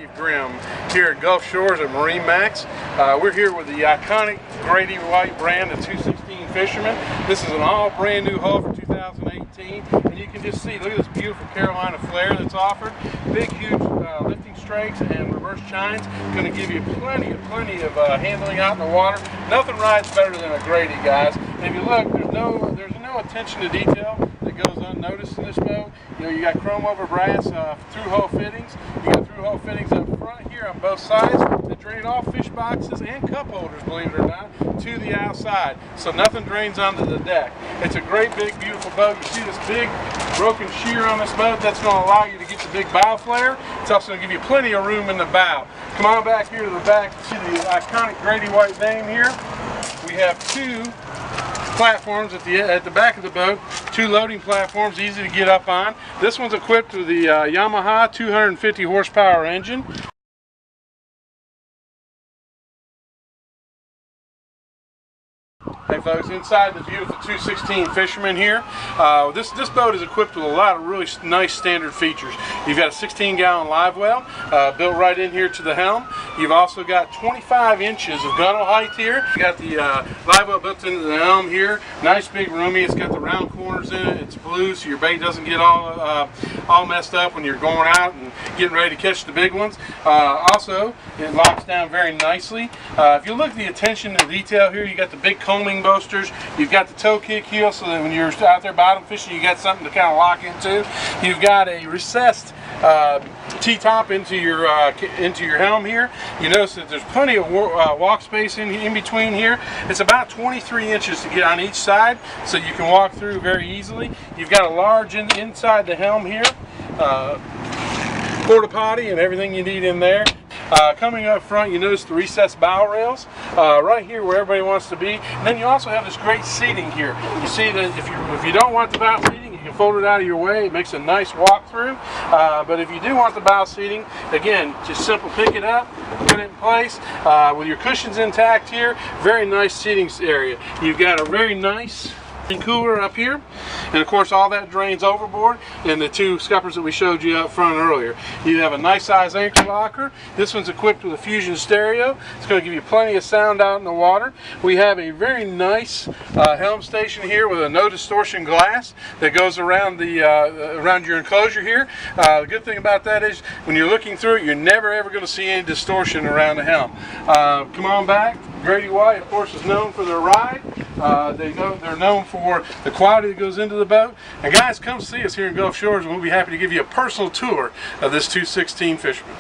Grim here at Gulf Shores at MarineMax. We're here with the iconic Grady-White brand, the 216 Fisherman. This is an all brand new hull for 2018, and you can just see, look at this beautiful Carolina flare that's offered. Big, huge lifting strakes and reverse chines, going to give you plenty of handling out in the water. Nothing rides better than a Grady, guys. And if you look, there's no attention to detail that goes unnoticed in this boat. You know, you got chrome over brass through-hull fittings. You got through-hull fittings up front here on both sides that drain all fish boxes and cup holders, believe it or not, to the outside. So nothing drains onto the deck. It's a great, big, beautiful boat. You see this big broken shear on this boat? That's going to allow you to get the big bow flare. It's also going to give you plenty of room in the bow. Come on back here to the back to see the iconic Grady-White name here. We have two platforms at the back of the boat, two loading platforms, easy to get up on. This one's equipped with the Yamaha 250 horsepower engine. Hey folks, inside the beautiful 216 Fisherman here. This boat is equipped with a lot of really nice standard features. You've got a 16-gallon live well built right in here to the helm. You've also got 25 inches of gunnel height here. You got the live well built into the helm here. Nice big roomy. It's got the round corners in it. It's blue, so your bait doesn't get all messed up when you're going out and getting ready to catch the big ones. Also, it locks down very nicely. If you look at the attention to detail here, you got the big combing boasters. You've got the toe kick heel, so that when you're out there bottom fishing, you got something to kind of lock into. You've got a recessed T-top into your helm here. You notice that there's plenty of walk space in between here. It's about 23 inches to get on each side, so you can walk through very easily. You've got a large inside the helm here, porta potty and everything you need in there. Coming up front, you notice the recessed bow rails right here where everybody wants to be. And then you also have this great seating here. You see that if you don't want the bow seating, you can fold it out of your way. It makes a nice walk through. But if you do want the bow seating, again, just simple pick it up, put it in place with your cushions intact here. Very nice seating area. You've got a very nice cooler up here, and of course all that drains overboard in the two scuppers that we showed you up front earlier. You have a nice size anchor locker. This one's equipped with a fusion stereo. It's going to give you plenty of sound out in the water. We have a very nice helm station here with a no distortion glass that goes around the around your enclosure here. The good thing about that is when you're looking through it, you're never ever going to see any distortion around the helm. Come on back. Grady-White, of course, is known for their ride. They're known for the quality that goes into the boat. And guys, come see us here in Gulf Shores, and we'll be happy to give you a personal tour of this 216 Fisherman.